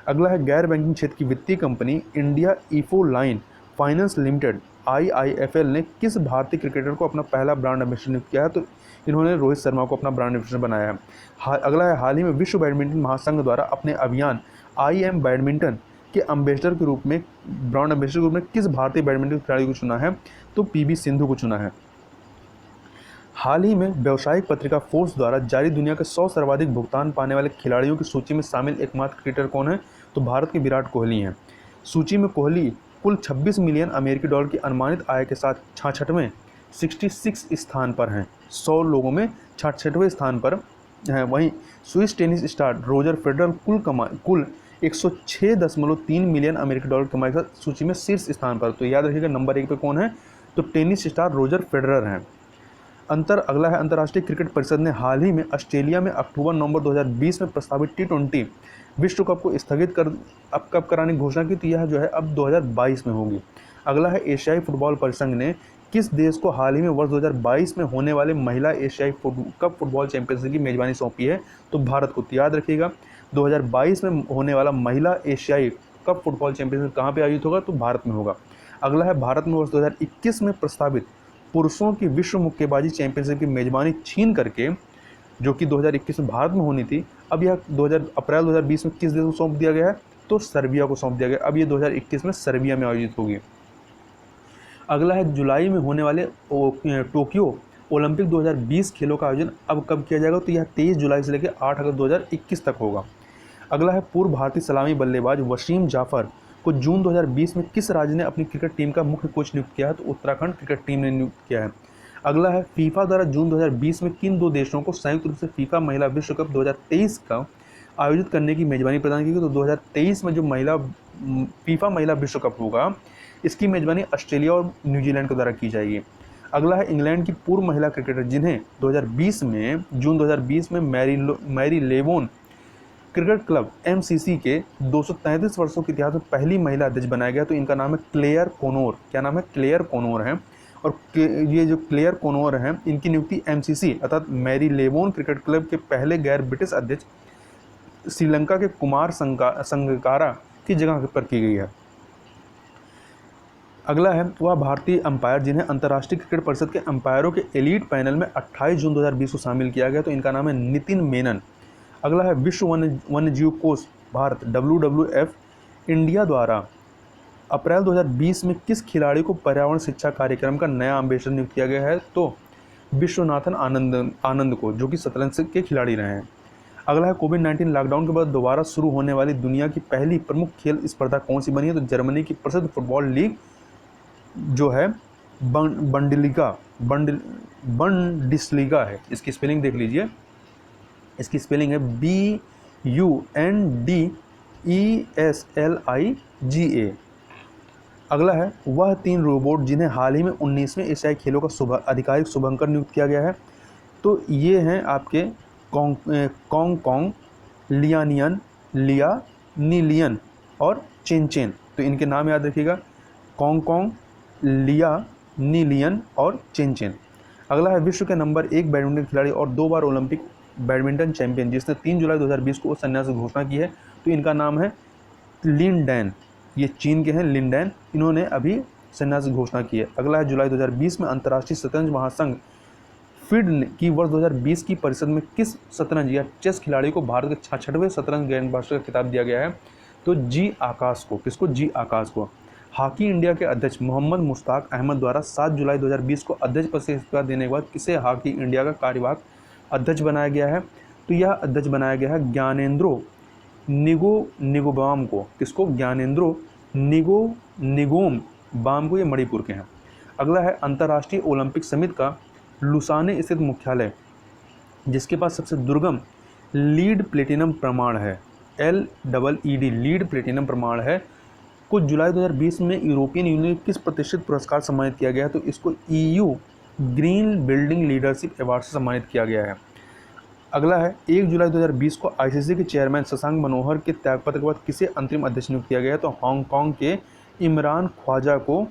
अगला है गैर बैंकिंग क्षेत्र की वित्तीय company India Infoline Finance Limited IIFL ने किस भारतीय क्रिकेटर को अपना पहला ब्रांड एम्बेसडर नियुक्त किया है? तो इन्होंने रोहित शर्मा को अपना ब्रांड एम्बेसडर बनाया है। अगला है हाल ही में विश्व बैडमिंटन महासंघ द्वारा अपने अभियान आई एम बैडमिंटन के एम्बेसडर के रूप में ब्रांड एम्बेसडर के रूप में किस भारतीय बैडमिंटन खिलाड़ी को चुना है? तो PV सिंधु को चुना है। हाल ही में व्यावसायिक पत्रिका फोर्ब्स द्वारा जारी दुनिया के 100 सर्वाधिक भुगतान पाने वाले खिलाड़ियों की सूची में शामिल एकमात्र क्रिकेटर कौन है? तो भारत के विराट कोहली हैं। सूची में कोहली कुल 26 मिलियन अमेरिकी डॉलर की अनुमानित आय के साथ 66वें 66 स्थान पर हैं। 100 लोगों में 66वें स्थान पर हैं। वहीं Swiss tennis star Roger Federer कुल 106.3 मिलियन अमेरिकी डॉलर कमाई के साथ सूची में शीर्ष स्थान पर। तो याद रखिएगा नंबर 1 पे कौन है? तो टेनिस स्टार रोजर फेडरर हैं। अगला है अंतर्राष्ट्रीय क्रिकेट परिषद ने हाल ही में ऑस्ट्रेलिया में अक्टूबर-नवंबर 2020 में प्रस्तावित T20 विश्व कप को स्थगित कर अब कब कराने की घोषणा की? तो यह जो है अब 2022 में होगी। अगला है एशियाई फुटबॉल परिसंघ ने किस देश को हाल ही में वर्ष 2022 में होने वाले महिला एशियाई कप फुटबॉल चैंपियनशिप की मेजबानी सौंपी है? तो भारत को। याद रखिएगा 2022 में होने वाला महिला एशियाई कप फुटबॉल चैंपियनशिप कहाँ पे आयोजित होगा? तो भारत में होगा। अगला है भारत में वर्ष 2021 में प्रस्तावित पुरुषों की विश्व मुक्केबाजी चैंपियनशिप की मेजबानी छीन करके, जो कि 2021 में भारत में होनी थी, अब यह अप्रैल 2020 में किस देश को सौंप दिया गया है? तो सर्बिया को सौंप दिया गया। अब ये 2021 में सर्बिया में आयोजित होगी। अगला है जुलाई में होने वाले टोक्यो ओलंपिक 2020 खेलों का आयोजन अब कब किया जाएगा? तो यह 23 जुलाई से लेकर 8 अगस्त 2021 तक होगा। अगला है पूर्व भारतीय सलामी बल्लेबाज वसीम जाफर को जून 2020 में किस राज्य ने अपनी क्रिकेट टीम का मुख्य कोच नियुक्त किया है? तो उत्तराखंड क्रिकेट टीम ने नियुक्त किया है। अगला है फीफा द्वारा जून 2020 में किन 2 देशों को संयुक्त रूप से फीफा महिला विश्व कप 2023 का आयोजित करने की मेजबानी प्रदान की गई? तो 2023 में जो फीफा महिला विश्व कप होगा इसकी मेजबानी ऑस्ट्रेलिया और न्यूजीलैंड के द्वारा की जाएगी। अगला है इंग्लैंड की पूर्व महिला क्रिकेटर जिन्हें जून 2020 में मैरी लेबोन क्रिकेट क्लब MCC के 233 वर्षों के इतिहास में पहली महिला अध्यक्ष बनाया गया। तो इनका नाम है क्लेयर कोनोर। क्या नाम है? क्लेयर कोनोर है। और ये जो क्लेयर कोनोर हैं इनकी नियुक्ति MCC अर्थात मैरी लेबोन क्रिकेट क्लब के पहले गैर ब्रिटिश अध्यक्ष श्रीलंका के कुमार संगकारा की जगह पर की गई है। अगला है वह भारतीय अंपायर जिन्हें अंतर्राष्ट्रीय क्रिकेट परिषद के अंपायरों के एलीट पैनल में 28 जून 2020 को शामिल किया गया। तो इनका नाम है नितिन मेनन। अगला है विश्व वन्यजीव कोष भारत WWF इंडिया द्वारा अप्रैल 2020 में किस खिलाड़ी को पर्यावरण शिक्षा कार्यक्रम का नया एम्बेसडर नियुक्त किया गया है? तो विश्वनाथन आनंद को, जो कि शतरंज के खिलाड़ी रहे हैं। अगला है कोविड-19 लॉकडाउन के बाद दोबारा शुरू होने वाली दुनिया की पहली प्रमुख खेल स्पर्धा कौन सी बनी है? तो जर्मनी की प्रसिद्ध फुटबॉल लीग जो है बंडिसलीगा है। इसकी स्पेलिंग देख लीजिए, इसकी स्पेलिंग है BUNDESLIGA। अगला है वह 3 रोबोट जिन्हें हाल ही में 19वें एशियाई खेलों का आधिकारिक शुभंकर नियुक्त किया गया है। तो ये हैं आपके कॉन्ग, लियानियन, लिया, नीलियन और चेन। तो इनके नाम याद रखिएगा, कॉन्ग, लिया, नीलियन और चेन। अगला है विश्व के नंबर 1 बैडमिंटन खिलाड़ी और 2 बार ओलंपिक बैडमिंटन चैंपियन जिसने 3 जुलाई 2020 को संन्यास की घोषणा की है। तो इनका नाम है लिन डैन। ये चीन के हैं, लिन डैन। इन्होंने अभी संन्यास की घोषणा की है। अगला है जुलाई 2020 में अंतर्राष्ट्रीय शतरंज महासंघ फिड की वर्ष 2020 की परिषद में किस शतरंज या चेस खिलाड़ी को भारत के 66वें शतरंज ग्रैंड मास्टर का खिताब दिया गया है? तो जी आकाश को। किसको? जी आकाश को। हॉकी इंडिया के अध्यक्ष मोहम्मद मुश्ताक अहमद द्वारा 7 जुलाई 2020 को अध्यक्ष पद से इस्तीफा देने के बाद किसे हॉकी इंडिया का कार्यवाहक अध्यक्ष बनाया गया है? तो यह अध्यक्ष बनाया गया है ज्ञानेंद्रो निगोबाम को। किसको? ज्ञानेंद्रो निगोम बाम को। ये मणिपुर के हैं। अगला है अंतर्राष्ट्रीय ओलंपिक समिति का लुसाने स्थित मुख्यालय जिसके पास सबसे दुर्गम लीड प्लेटिनम प्रमाण है, LEED लीड प्लेटिनम प्रमाण है, को जुलाई 2020 में यूरोपियन यूनियन किस प्रतिष्ठित पुरस्कार सम्मानित किया गया है? तो इसको EU green building leadership award से सम्मानित किया गया है। अगला है 1 जुलाई 2020 को ICC के चेयरमैन शशांक मनोहर के त्यागपत्र के बाद किसे अंतरिम अध्यक्ष नियुक्त किया गया है? तो हांगकांग के इमरान ख्वाजा को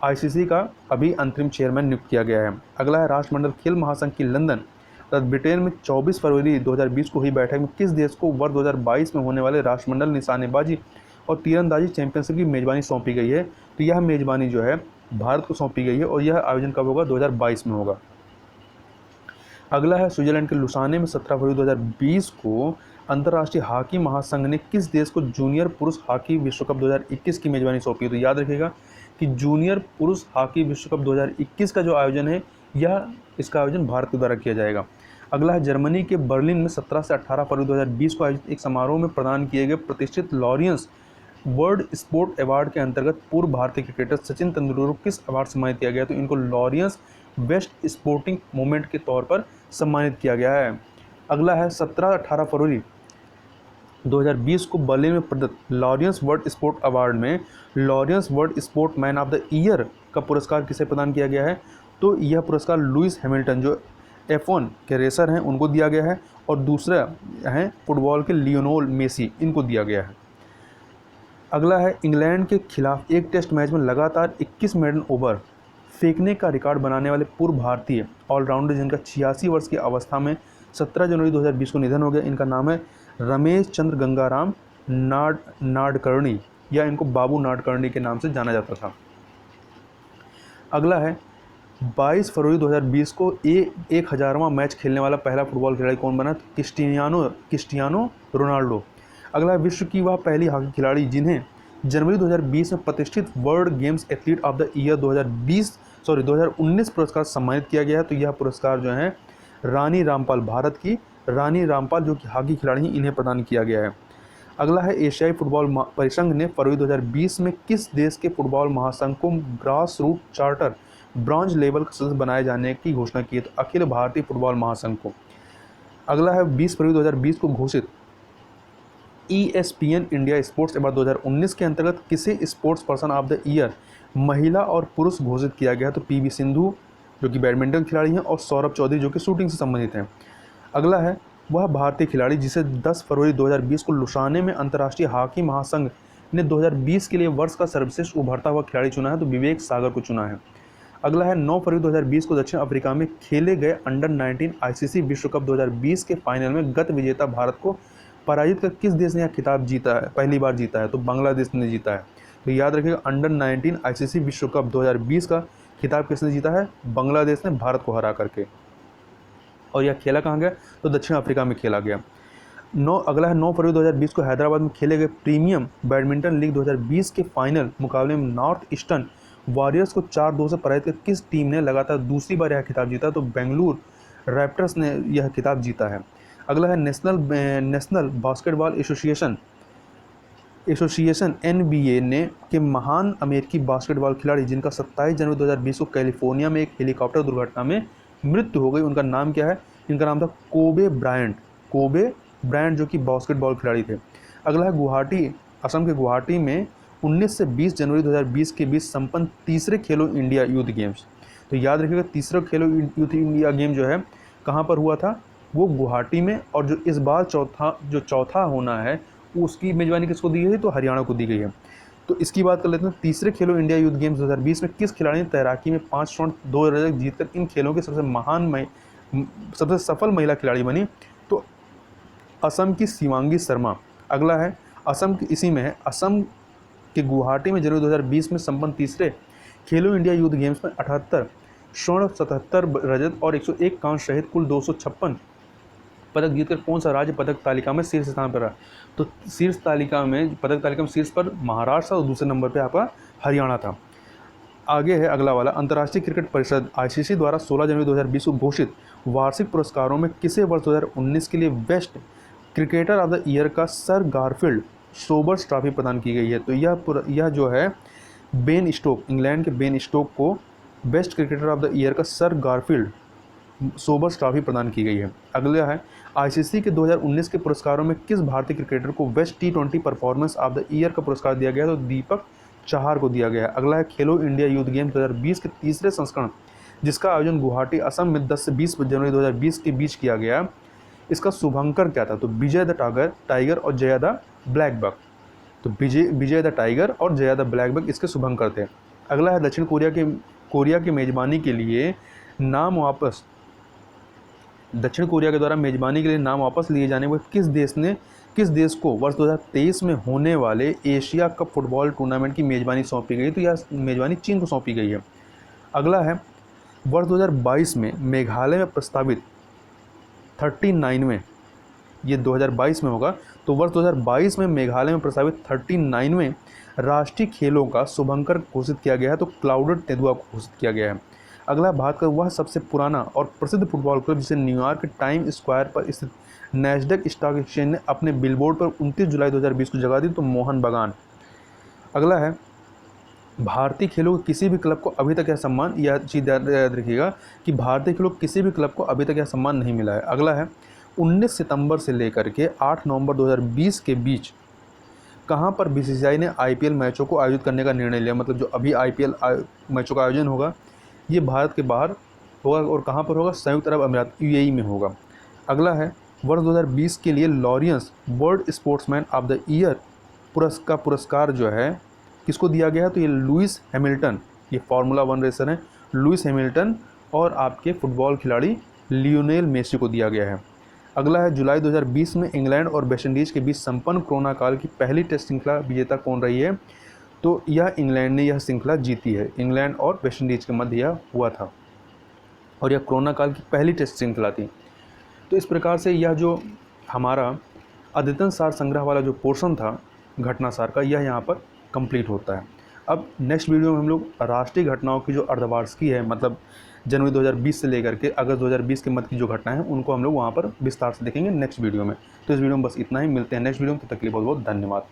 ICC का अभी अंतरिम चेयरमैन नियुक्त किया गया है। अगला है राष्ट्रमंडल खेल महासंघ की लंदन तथा ब्रिटेन में 24 फरवरी 2020 को हुई बैठक में किस देश को वर्ष 2022 में होने वाले राष्ट्रमंडल निशानेबाजी और तीरंदाजी चैंपियनशिप की मेजबानी सौंपी गई है? तो यह मेजबानी जो है भारत को सौंपी गई है और यह आयोजन कब होगा? 2022 में होगा। अगला है स्विट्जरलैंड के लुसाने में 17 फरवरी 2020 को अंतर्राष्ट्रीय हॉकी महासंघ ने किस देश को जूनियर पुरुष हॉकी विश्व कप 2021 की मेजबानी सौंपी? तो याद रखिएगा कि जूनियर पुरुष हॉकी विश्व कप 2021 का जो आयोजन है इसका आयोजन भारत के द्वारा किया जाएगा। अगला है जर्मनी के बर्लिन में 17 से 18 फरवरी 2020 को आयोजित एक समारोह में प्रदान किए गए प्रतिष्ठित लॉरियंस वर्ल्ड स्पोर्ट अवार्ड के अंतर्गत पूर्व भारतीय क्रिकेटर सचिन तेंदुलकर को किस अवार्ड सम्मानित किया गया? तो इनको लॉरियंस बेस्ट स्पोर्टिंग मोमेंट के तौर पर सम्मानित किया गया है। अगला है 17-18 फरवरी 2020 को बर्लिन में प्रदत्त लॉरियंस वर्ल्ड स्पोर्ट अवार्ड में Laureus world sport man of the year का पुरस्कार किसे प्रदान किया गया है? तो यह पुरस्कार लुइस हैमिल्टन जो F1 के रेसर हैं उनको दिया गया है और दूसरा है फुटबॉल के लियोनेल मेसी, इनको दिया गया है। अगला है इंग्लैंड के खिलाफ एक टेस्ट मैच में लगातार 21 मेडन ओवर फेंकने का रिकॉर्ड बनाने वाले पूर्व भारतीय ऑलराउंडर जिनका 86 वर्ष की अवस्था में 17 जनवरी 2020 को निधन हो गया, इनका नाम है रमेश चंद्र गंगाराम नाडकर्णी या इनको बाबू नाडकर्णी के नाम से जाना जाता था। अगला है 22 फरवरी 2020 को 1000वां मैच खेलने वाला पहला फुटबॉल खिलाड़ी कौन बना? Cristiano Ronaldo. अगला विश्व की वह पहली हॉकी खिलाड़ी जिन्हें जनवरी 2020 में प्रतिष्ठित world games athlete of the year 2019 पुरस्कार सम्मानित किया गया है। तो यह पुरस्कार जो है रानी रामपाल, भारत की रानी रामपाल जो कि हॉकी खिलाड़ी हैं, इन्हें प्रदान किया गया है। अगला है एशियाई फुटबॉल परिसंघ ने फरवरी 2020 में किस देश के फुटबॉल महासंघ को grass root charter bronze level का सदस्य बनाए जाने की घोषणा की है? तो अखिल भारतीय फुटबॉल महासंघ को। अगला है 20 फरवरी 2020 को घोषित ESPN इंडिया स्पोर्ट्स अवार्ड 2019 के अंतर्गत किसे sports person of the year महिला और पुरुष घोषित किया गया? तो PV सिंधु जो कि बैडमिंटन खिलाड़ी हैं और सौरभ चौधरी जो कि शूटिंग से संबंधित हैं। अगला है वह भारतीय खिलाड़ी जिसे 10 फरवरी 2020 को लुसाने में अंतर्राष्ट्रीय हॉकी महासंघ ने 2020 के लिए वर्ष का सर्वश्रेष्ठ उभरता हुआ खिलाड़ी चुना है? तो विवेक सागर को चुना है। अगला है 9 फरवरी 2020 को दक्षिण अफ्रीका में खेले गए अंडर 19 ICC विश्व कप 2020 के फाइनल में गत विजेता भारत को पराजित कर किस देश ने यह खिताब जीता है? पहली बार जीता है तो बांग्लादेश ने जीता है। तो याद रखिएगा अंडर 19 ICC विश्व कप 2020 का खिताब किसने जीता है? बांग्लादेश ने भारत को हरा करके। और यह खेला कहाँ गया? तो दक्षिण अफ्रीका में खेला गया। अगला है 9 फरवरी 2020 को हैदराबाद में खेले गए प्रीमियम बैडमिंटन लीग 2020 के फाइनल मुकाबले में नॉर्थ ईस्टर्न वॉरियर्स को 4-2 से पराजित कर किस टीम ने लगातार दूसरी बार यह खिताब जीता? तो बेंगलुरु रैप्टर्स ने यह खिताब जीता है। अगला है नेशनल बास्केटबॉल एसोसिएशन NBA ने के महान अमेरिकी बास्केटबॉल खिलाड़ी जिनका 27 जनवरी 2020 को कैलिफोर्निया में एक हेलीकॉप्टर दुर्घटना में मृत्यु हो गई, उनका नाम क्या है? इनका नाम था कोबे ब्रायंट जो कि बास्केटबॉल खिलाड़ी थे। अगला है गुवाहाटी, असम के गुवाहाटी में 19 से 20 जनवरी 2020 के बीच संपन्न तीसरे खेलो इंडिया यूथ गेम्स। तो याद रखिएगा, तीसरा खेलो यूथ इंडिया गेम जो है कहाँ पर हुआ था? वो गुवाहाटी में। और जो इस बार चौथा होना है उसकी मेजबानी किसको दी गई है? तो हरियाणा को दी गई है। तो इसकी बात कर लेते हैं। तीसरे खेलो इंडिया यूथ गेम्स 2020 में किस खिलाड़ी ने तैराकी में 5 स्वर्ण 2 रजत जीतकर इन खेलों के सबसे सफल महिला खिलाड़ी बनी? तो असम की शिवांगी शर्मा। अगला है असम की, इसी में है, असम के गुवाहाटी में जनवरी 2020 में संपन्न तीसरे खेलो इंडिया यूथ गेम्स में 78 स्वर्ण 77 रजत और 101 कांस्य सहित कुल 256 पदक जीतकर कौन सा राज्य पदक तालिका में शीर्ष स्थान पर रहा? तो पदक तालिका में शीर्ष पर महाराष्ट्र और दूसरे नंबर पर आपका हरियाणा था। आगे है अगला वाला, अंतर्राष्ट्रीय क्रिकेट परिषद ICC द्वारा 16 जनवरी 2020 को घोषित वार्षिक पुरस्कारों में किसे वर्ष 2019 के लिए best cricketer of the year का सर गारफील्ड सोबर्स ट्रॉफी प्रदान की गई है? तो यह जो है बेन स्टोक, इंग्लैंड के बेन स्टोक को best cricketer of the year का सर गारफील्ड सोबर्स ट्रॉफी प्रदान की गई है। अगला है ICC के 2019 के पुरस्कारों में किस भारतीय क्रिकेटर को best T20 performance of the year का पुरस्कार दिया गया? तो दीपक चाहर को दिया गया है। अगला है खेलो इंडिया यूथ गेम्स 2020 के तीसरे संस्करण जिसका आयोजन गुवाहाटी असम में 10 से 20 जनवरी 2020 के बीच किया गया, इसका शुभंकर क्या था? तो विजय द टाइगर और जया द ब्लैक बक। तो विजय द टाइगर और जया द ब्लैक बक इसके शुभंकर थे। अगला है दक्षिण कोरिया की मेजबानी के लिए दक्षिण कोरिया के द्वारा मेजबानी के लिए नाम वापस लिए जाने पर किस देश को वर्ष 2023 में होने वाले एशिया कप फुटबॉल टूर्नामेंट की मेजबानी सौंपी गई? तो यह मेजबानी चीन को सौंपी गई है। अगला है वर्ष 2022 में मेघालय में प्रस्तावित 39वें, ये 2022 में होगा, तो वर्ष 2022 में मेघालय में प्रस्तावित 39वें राष्ट्रीय खेलों का शुभंकर घोषित किया गया है। तो क्लाउडेड तेंदुआ को घोषित किया गया है। अगला भारत का वह सबसे पुराना और प्रसिद्ध फुटबॉल क्लब जिसे न्यूयॉर्क के टाइम स्क्वायर पर स्थित नैस्डैक स्टॉक एक्सचेंज ने अपने बिलबोर्ड पर 29 जुलाई 2020 को जगह दी, तो मोहन बागान। अगला है भारतीय खेलों के किसी भी क्लब को अभी तक यह सम्मान, यह चीज़ याद रखिएगा कि भारतीय खेलों के किसी भी क्लब को अभी तक यह सम्मान नहीं मिला है। अगला है 19 सितंबर से लेकर के 8 नवंबर 2020 के बीच कहाँ पर BCCI ने IPL मैचों को आयोजित करने का निर्णय लिया? मतलब जो अभी IPL मैचों का आयोजन होगा ये भारत के बाहर होगा और कहाँ पर होगा? संयुक्त अरब अमीरात UAE में होगा। अगला है वर्ष 2020 के लिए Laureus world sportsman of the year पुरस्कार जो है किसको दिया गया है? तो ये लुइस हैमिल्टन, ये फार्मूला 1 रेसर हैं, लुइस हैमिल्टन और आपके फुटबॉल खिलाड़ी लियोनेल मेसी को दिया गया है। अगला है जुलाई 2020 में इंग्लैंड और वेस्टइंडीज़ के बीच संपन्न कोरोना काल की पहली टेस्ट श्रृंखला विजेता कौन रही है? तो यह इंग्लैंड ने यह श्रृंखला जीती है। इंग्लैंड और वेस्टइंडीज़ के मध्य यह हुआ था और यह कोरोना काल की पहली टेस्ट श्रृंखला थी। तो इस प्रकार से यह जो हमारा अद्यतन सार संग्रह वाला जो पोर्शन था घटना सार का, यह यहाँ पर कंप्लीट होता है। अब नेक्स्ट वीडियो में हम लोग राष्ट्रीय घटनाओं की जो अर्धवार्षिकी है, मतलब जनवरी 2020 से लेकर के अगस्त 2020 के मध्य की जो घटनाएं हैं उनको हम लोग वहाँ पर विस्तार से देखेंगे नेक्स्ट वीडियो में। तो इस वीडियो में बस इतना ही, मिलते हैं नेक्स्ट वीडियो में, तब तक के लिए बहुत बहुत धन्यवाद।